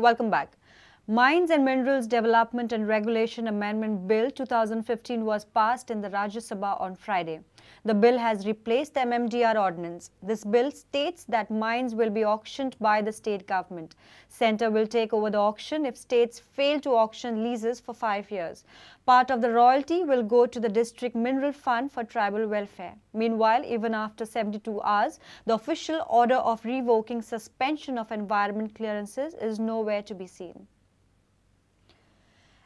Welcome back. Mines and Minerals Development and Regulation Amendment Bill 2015 was passed in the Rajya Sabha on Friday. The bill has replaced the MMDR ordinance. This bill states that mines will be auctioned by the state government. Centre will take over the auction if states fail to auction leases for 5 years. Part of the royalty will go to the District Mineral Fund for tribal welfare. Meanwhile, even after 72 hours, the official order of revoking suspension of environment clearances is nowhere to be seen.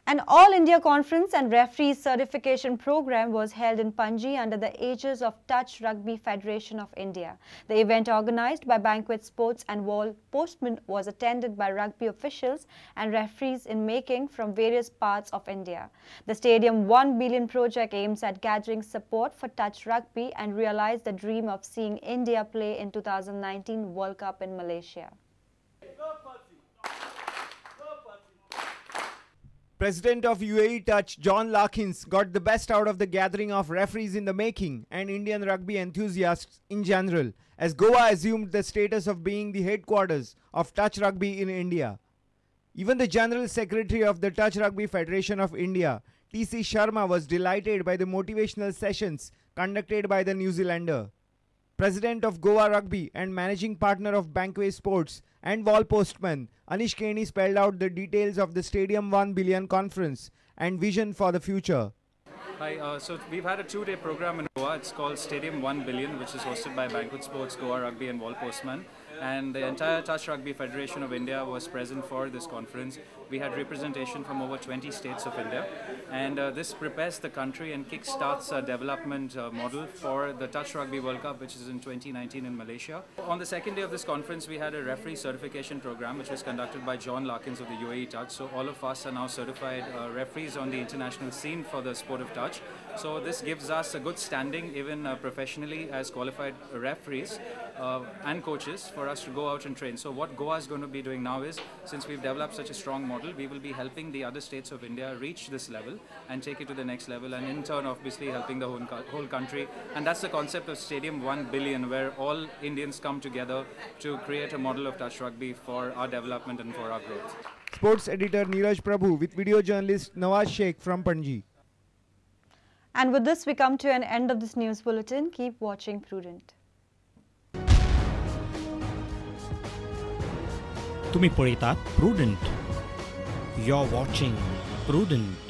An All India Conference and Referees Certification Program was held in Panaji under the aegis of Touch Rugby Federation of India. The event, organized by Banquet Sports and Wall Postman, was attended by rugby officials and referees in making from various parts of India. The Stadium 1 billion project aims at gathering support for touch rugby and realize the dream of seeing India play in 2019 World Cup in Malaysia. President of UAE Touch, John Larkins, got the best out of the gathering of referees in the making and Indian rugby enthusiasts in general, as Goa assumed the status of being the headquarters of touch rugby in India. Even the General Secretary of the Touch Rugby Federation of India, T.C. Sharma, was delighted by the motivational sessions conducted by the New Zealander. President of Goa Rugby and managing partner of Banquet Sports and Wall Postman, Anish Keni, spelled out the details of the Stadium 1 billion conference and vision for the future. Hi, so we've had a 2-day program in Goa. It's called Stadium 1 billion, which is hosted by Banquet Sports, Goa Rugby and Wall Postman. And the entire Touch Rugby Federation of India was present for this conference. We had representation from over 20 states of India. And this prepares the country and kickstarts a development model for the Touch Rugby World Cup, which is in 2019 in Malaysia. On the second day of this conference, we had a referee certification program, which was conducted by John Larkins of the UAE Touch. So all of us are now certified referees on the international scene for the sport of touch. So this gives us a good standing, even professionally, as qualified referees and coaches, for us to go out and train. So what Goa is going to be doing now is, since we've developed such a strong model, we will be helping the other states of India reach this level and take it to the next level, and in turn obviously helping the whole country. And that's the concept of Stadium 1 billion, where all Indians come together to create a model of touch rugby for our development and for our growth. Sports editor Neeraj Prabhu with video journalist Nawaz Sheikh from Panaji. And with this, we come to an end of this news bulletin. Keep watching Prudent. तुम्ही पळयतात Prudent. You're watching Prudent.